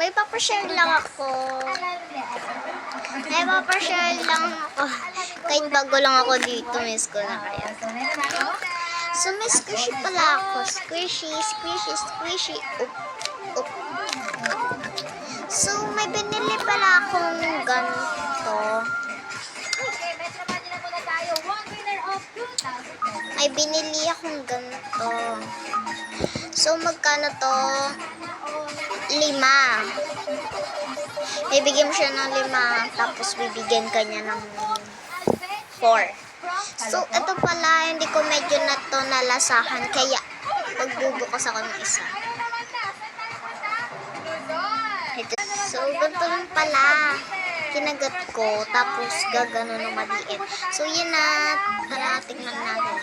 may papashare lang ako. May papashare lang ako. Kahit bago lang ako dito, miss ko na kaya. So, may squishy pala ako. Squishy, squishy, squishy. Oop, oop. So, may binili pala akong ganito. May binili akong ganito. So, magkano to? 5. Bibigyan mo siya ng 5, tapos bibigyan ka niya ng 4. So, ito pala, hindi ko medyo na to nalasahan, kaya magbubukas ako ng isa. So, ganito lang pala. Kinagat ko, tapos gagano ng maliit. So, yun na. Tara, tingnan natin.